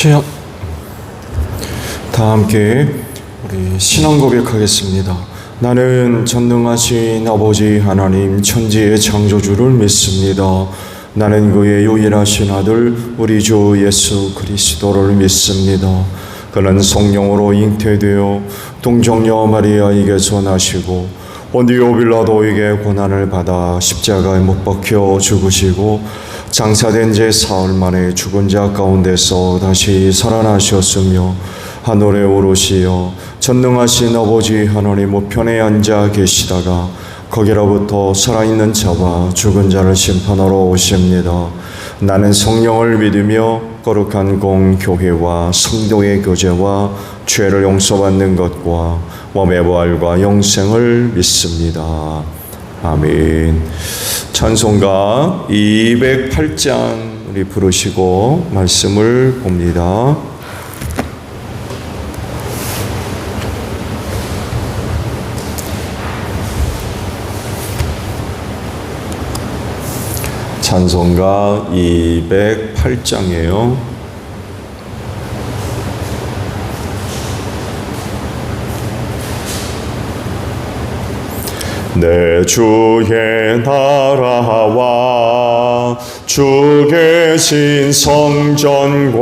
시작. 다 함께 우리 신앙 고백하겠습니다. 나는 전능하신 아버지 하나님 천지의 창조주를 믿습니다. 나는 그의 유일하신 아들 우리 주 예수 그리스도를 믿습니다. 그는 성령으로 잉태되어 동정녀 마리아에게서 나시고 본디오 빌라도에게 고난을 받아 십자가에 못 박혀 죽으시고 장사된 지 사흘 만에 죽은 자 가운데서 다시 살아나셨으며 하늘에 오르시어 전능하신 아버지 하나님 우편에 앉아 계시다가 거기로부터 살아있는 자와 죽은 자를 심판하러 오십니다. 나는 성령을 믿으며 거룩한 공교회와 성도의 교제와 죄를 용서받는 것과 몸의 부활과 영생을 믿습니다. 아멘. 찬송가 208장 우리 부르시고 말씀을 봅니다. 찬송가 208장이에요. 내 주의 나라와 주 계신 성전과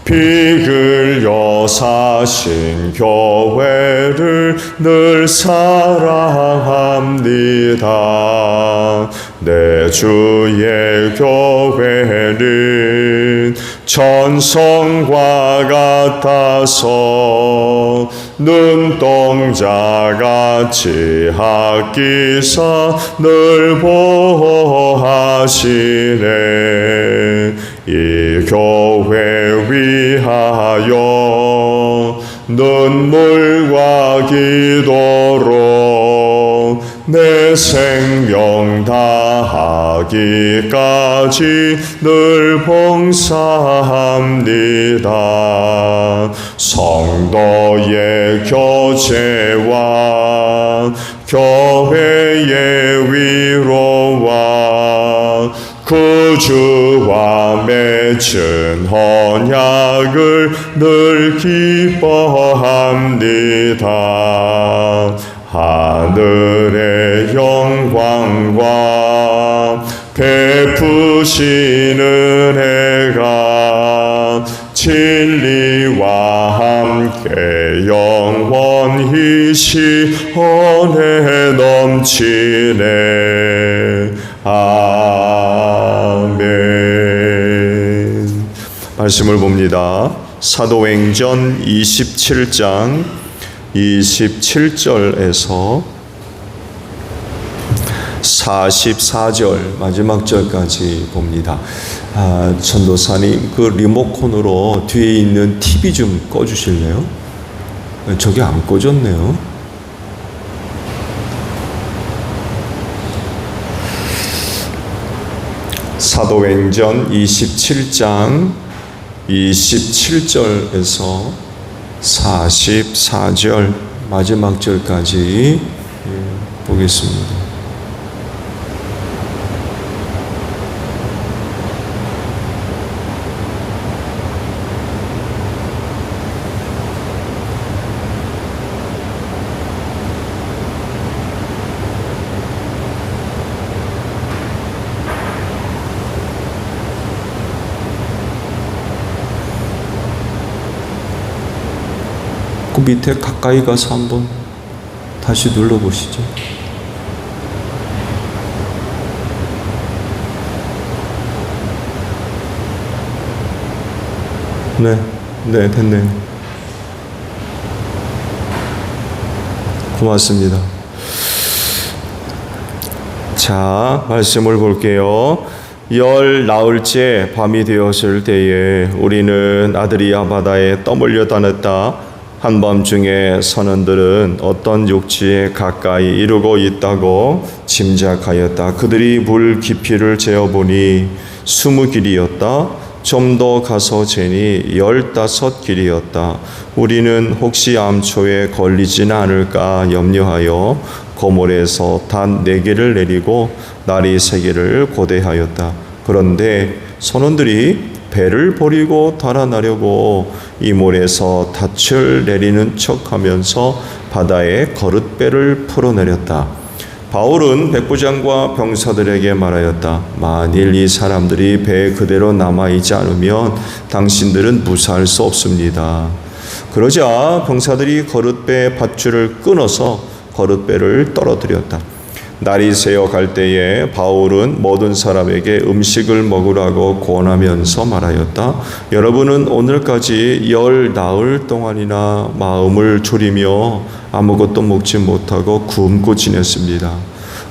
피 흘려 사신 교회를 늘 사랑합니다. 내 주의 교회는 천성과 같아서 눈동자같이 하기사 늘 보호하시네. 이 교회 위하여 눈물과 기도로 내 생명 다하기까지 늘 봉사합니다. 성도의 교제와 교회의 위로와 구주와 맺은 언약을 늘 기뻐합니다. 하늘의 영광과 베푸시는 은혜가 진리와 함께 영원히 시온에 넘치네. 아멘. 말씀을 봅니다. 사도행전 27장 27절에서 44절 마지막 절까지 봅니다. 전도사님 그 리모컨으로 뒤에 있는 TV 좀 꺼주실래요? 저게 안 꺼졌네요. 사도행전 27장 27절에서 44절 마지막 절까지 보겠습니다. 그 밑에 가까이 가서 한번 다시 눌러보시죠. 네, 됐네요. 고맙습니다. 자, 말씀을 볼게요. 열 나흘째 밤이 되었을 때에 우리는 아드리아 바다에 떠밀려 다녔다. 한밤중에 선원들은 어떤 육지에 가까이 이르고 있다고 짐작하였다. 그들이 물 깊이를 재어보니 20길이었다. 좀 더 가서 재니 15길이었다. 우리는 혹시 암초에 걸리지는 않을까 염려하여 고물에서 단 4개를 내리고 나리 3개를 고대하였다. 그런데 선원들이 배를 버리고 달아나려고 이 모래에서 닻을 내리는 척하면서 바다에 거룻배를 풀어내렸다. 바울은 백부장과 병사들에게 말하였다. 만일 이 사람들이 배에 그대로 남아있지 않으면 당신들은 무사할 수 없습니다. 그러자 병사들이 거룻배 밧줄을 끊어서 거룻배를 떨어뜨렸다. 날이 새어 갈 때에 바울은 모든 사람에게 음식을 먹으라고 권하면서 말하였다. 여러분은 오늘까지 10 나흘 동안이나 마음을 졸이며 아무것도 먹지 못하고 굶고 지냈습니다.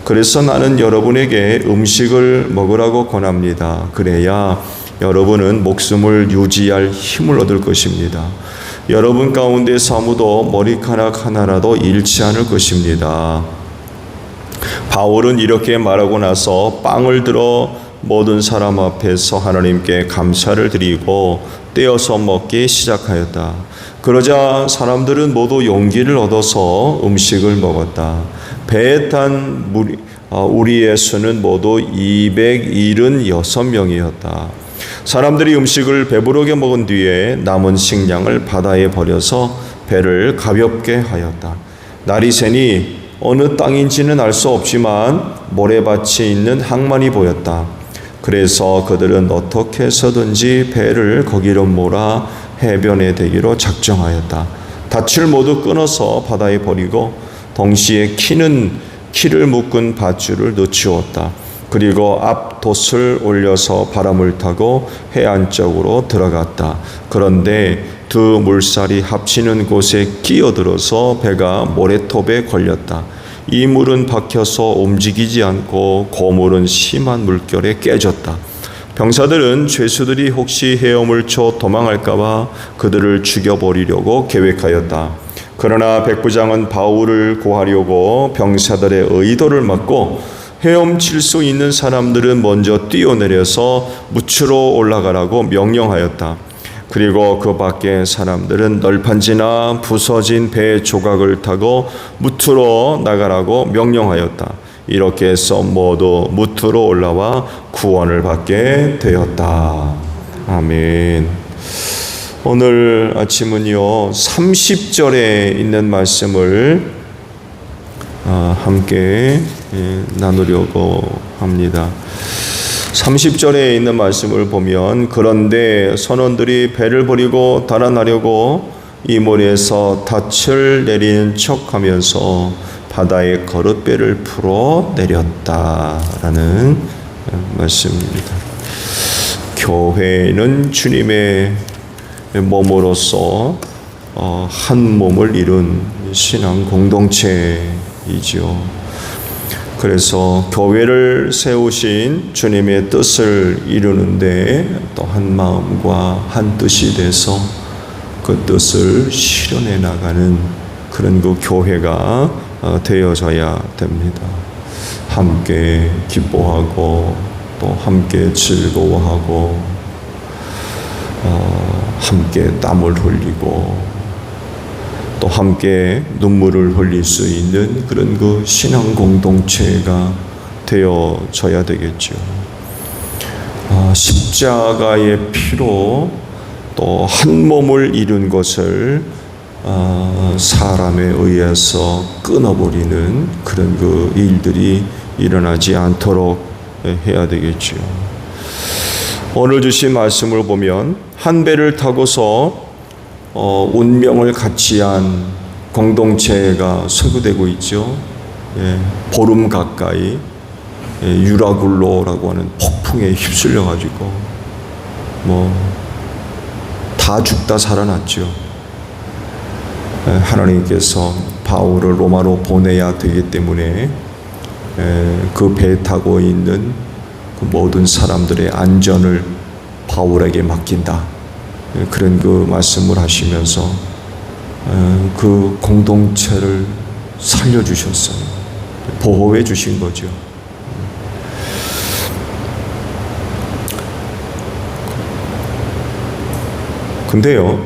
그래서 나는 여러분에게 음식을 먹으라고 권합니다. 그래야 여러분은 목숨을 유지할 힘을 얻을 것입니다. 여러분 가운데서 아무도 머리카락 하나라도 잃지 않을 것입니다. 바울은 이렇게 말하고 나서 빵을 들어 모든 사람 앞에서 하나님께 감사를 드리고 떼어서 먹기 시작하였다. 그러자 사람들은 모두 용기를 얻어서 음식을 먹었다. 배에 탄 우리의 수는 모두 276명이었다. 사람들이 음식을 배부르게 먹은 뒤에 남은 식량을 바다에 버려서 배를 가볍게 하였다. 날이 새니 어느 땅인지는 알 수 없지만 모래밭이 있는 항만이 보였다. 그래서 그들은 어떻게 해서든지 배를 거기로 몰아 해변에 대기로 작정하였다. 닻을 모두 끊어서 바다에 버리고 동시에 키를 묶은 밧줄을 놓치웠다. 그리고 앞 돛을 올려서 바람을 타고 해안 쪽으로 들어갔다. 그런데 두 물살이 합치는 곳에 끼어들어서 배가 모래톱에 걸렸다. 이 물은 박혀서 움직이지 않고 고물은 심한 물결에 깨졌다. 병사들은 죄수들이 혹시 헤엄을 쳐 도망할까봐 그들을 죽여버리려고 계획하였다. 그러나 백부장은 바울을 구하려고 병사들의 의도를 막고 헤엄칠 수 있는 사람들은 먼저 뛰어내려서 묻으러 올라가라고 명령하였다. 그리고 그 밖에 사람들은 널판지나 부서진 배 조각을 타고 무트로 나가라고 명령하였다. 이렇게 해서 모두 무트로 올라와 구원을 받게 되었다. 아멘. 오늘 아침은요 30절에 있는 말씀을 함께 나누려고 합니다. 30절에 있는 말씀을 보면 그런데 선원들이 배를 버리고 달아나려고 이 모래에서 닻을 내리는 척하면서 바다에 거룻배를 풀어 내렸다라는 말씀입니다. 교회는 주님의 몸으로서 한 몸을 이룬 신앙 공동체이죠. 그래서 교회를 세우신 주님의 뜻을 이루는데 또 한 마음과 한 뜻이 돼서 그 뜻을 실현해 나가는 그런 그 교회가 되어져야 됩니다. 함께 기뻐하고 또 함께 즐거워하고 함께 땀을 흘리고 또 함께 눈물을 흘릴 수 있는 그런 그 신앙 공동체가 되어져야 되겠죠. 십자가의 피로 또 한 몸을 이룬 것을 사람에 의해서 끊어버리는 그런 그 일들이 일어나지 않도록 해야 되겠죠. 오늘 주신 말씀을 보면 한 배를 타고서 운명을 같이 한 공동체가 설교되고 있죠. 보름 가까이 유라굴로라고 하는 폭풍에 휩쓸려 가지고 다 죽다 살아났죠. 하나님께서 바울을 로마로 보내야 되기 때문에 그 배에 타고 있는 그 모든 사람들의 안전을 바울에게 맡긴다. 그런 그 말씀을 하시면서 그 공동체를 살려주셨어요. 보호해 주신 거죠. 근데요,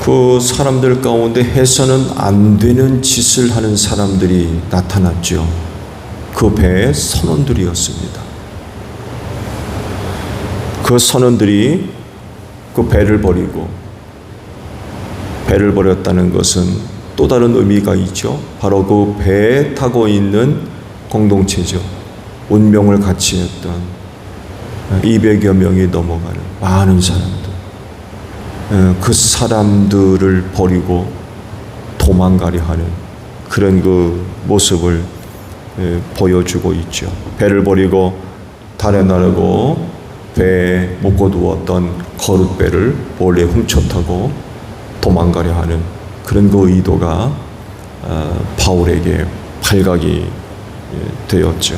그 사람들 가운데 해서는 안 되는 짓을 하는 사람들이 나타났죠. 그 배의 선원들이었습니다. 그 선원들이 그 배를 버렸다는 것은 또 다른 의미가 있죠. 바로 그 배에 타고 있는 공동체죠. 운명을 같이 했던 200여 명이 넘어가는 많은 사람들. 그 사람들을 버리고 도망가려 하는 그런 그 모습을 보여주고 있죠. 배를 버리고 달아나르고 배에 묶어두었던 거룻배를 몰래 훔쳐타고 도망가려 하는 그런 그 의도가 바울에게 발각이 되었죠.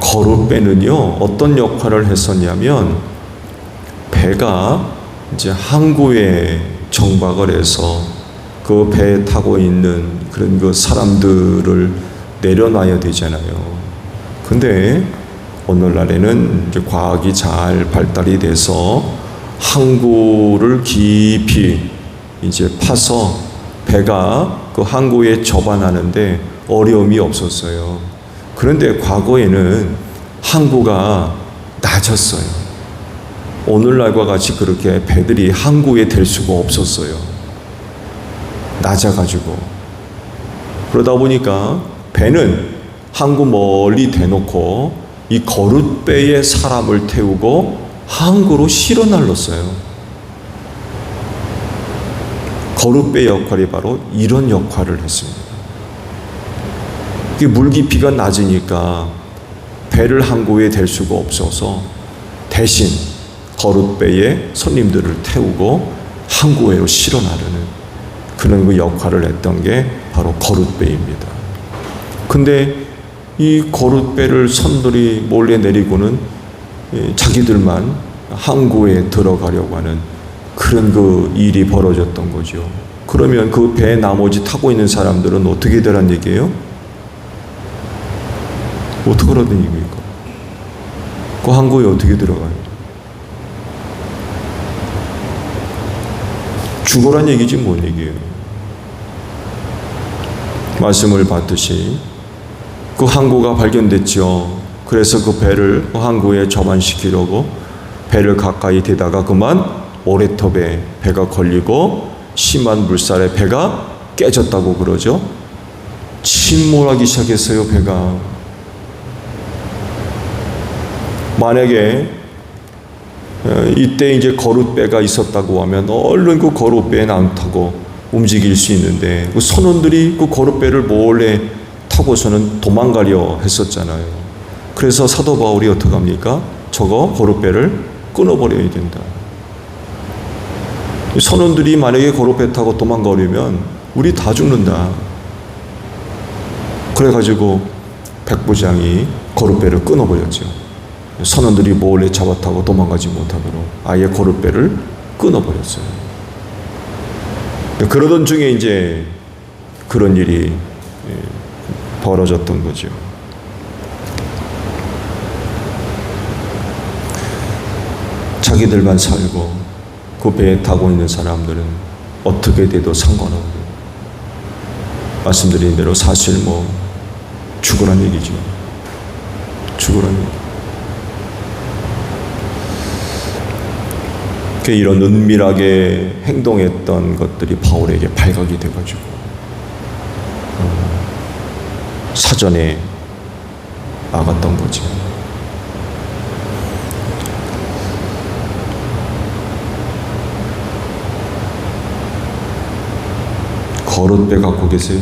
거룻배는요, 어떤 역할을 했었냐면, 배가 이제 항구에 정박을 해서 그 배에 타고 있는 그런 그 사람들을 내려놔야 되잖아요. 근데 오늘날에는 이제 과학이 잘 발달이 돼서 항구를 깊이 이제 파서 배가 그 항구에 접안하는데 어려움이 없었어요. 그런데 과거에는 항구가 낮았어요. 오늘날과 같이 그렇게 배들이 항구에 댈 수가 없었어요. 낮아가지고. 그러다 보니까 배는 항구 멀리 대놓고 이 거룻배에 사람을 태우고 항구로 실어 날랐어요. 거룻배 역할이 바로 이런 역할을 했습니다. 물 깊이가 낮으니까 배를 항구에 댈 수가 없어서 대신 거룻배에 손님들을 태우고 항구에로 실어 나르는 그런 그 역할을 했던 게 바로 거룻배입니다. 근데 이 거룻배를 선들이 몰래 내리고는 자기들만 항구에 들어가려고 하는 그런 그 일이 벌어졌던 거죠. 그러면 그 배 나머지 타고 있는 사람들은 어떻게 되란 얘기예요? 어떻게 하라는 얘기입니까? 그 항구에 어떻게 들어가요? 죽어란 얘기지 뭔 얘기예요? 말씀을 받듯이 그 항구가 발견됐죠. 그래서 그 배를 그 항구에 접안시키려고 배를 가까이 대다가 그만 모래톱에 배가 걸리고 심한 물살에 배가 깨졌다고 그러죠. 침몰하기 시작했어요, 배가. 만약에 이때 이제 거룻배가 있었다고 하면 얼른 그 거룻배에 안 타고 움직일 수 있는데 그 선원들이 그 거룻배를 몰래 타고서는 도망가려 했었잖아요. 그래서 사도 바울이 어떻게 합니까? 저거 거룻배를 끊어버려야 된다. 선원들이 만약에 거룻배 타고 도망가려면 우리 다 죽는다. 그래가지고 백부장이 거룻배를 끊어버렸죠. 선원들이 몰래 잡아타고 도망가지 못하도록 아예 거룻배를 끊어버렸어요. 그러던 중에 이제 그런 일이 벌어졌던 거죠. 자기들만 살고 그 배에 타고 있는 사람들은 어떻게 돼도 상관없고 말씀드린 대로 사실 뭐 죽으란 얘기죠. 죽으란 얘기. 이런 은밀하게 행동했던 것들이 바울에게 발각이 돼가지고 사전에 막았던 거지. 거룻배 갖고 계세요?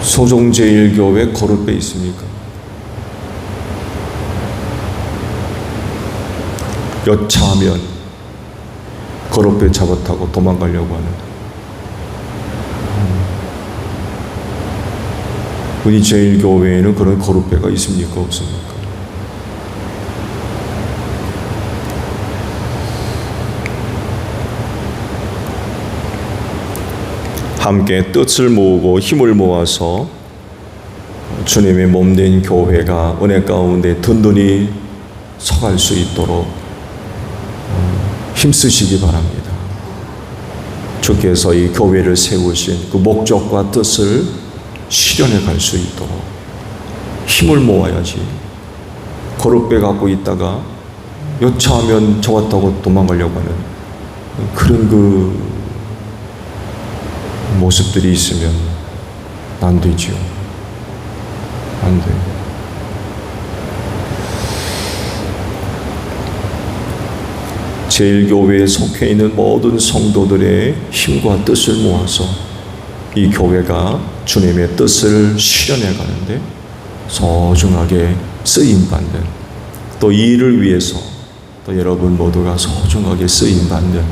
소종제일교회 거룻배 있습니까? 여차하면 거룻배 잡아타고 도망가려고 하는 우리 제일교회에는 그런 거룻배가 있습니까? 없습니까? 함께 뜻을 모으고 힘을 모아서 주님의 몸된 교회가 은혜 가운데 든든히 서갈 수 있도록 힘쓰시기 바랍니다. 주께서 이 교회를 세우신 그 목적과 뜻을 실현해 갈 수 있도록 힘을 모아야지. 거룩배 갖고 있다가 여차하면 저와 타고 도망가려고 하는 그런 그 모습들이 있으면 안 되지요. 안 돼요. 제1교회에 속해 있는 모든 성도들의 힘과 뜻을 모아서 이 교회가 주님의 뜻을 실현해 가는데 소중하게 쓰임받는, 또 이 일을 위해서 또 여러분 모두가 소중하게 쓰임받는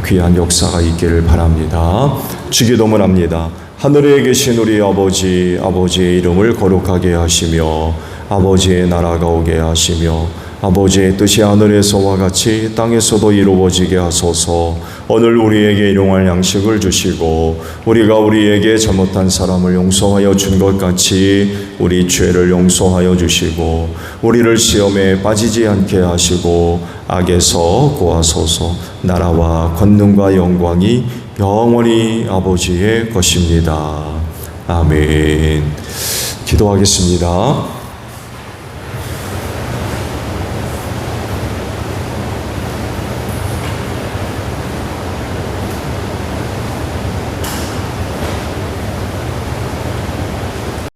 귀한 역사가 있기를 바랍니다. 주기도문 합니다. 하늘에 계신 우리 아버지, 아버지의 이름을 거룩하게 하시며 아버지의 나라가 오게 하시며 아버지의 뜻이 하늘에서와 같이 땅에서도 이루어지게 하소서. 오늘 우리에게 일용할 양식을 주시고 우리가 우리에게 잘못한 사람을 용서하여 준 것 같이 우리 죄를 용서하여 주시고 우리를 시험에 빠지지 않게 하시고 악에서 구하소서. 나라와 권능과 영광이 영원히 아버지의 것입니다. 아멘. 기도하겠습니다.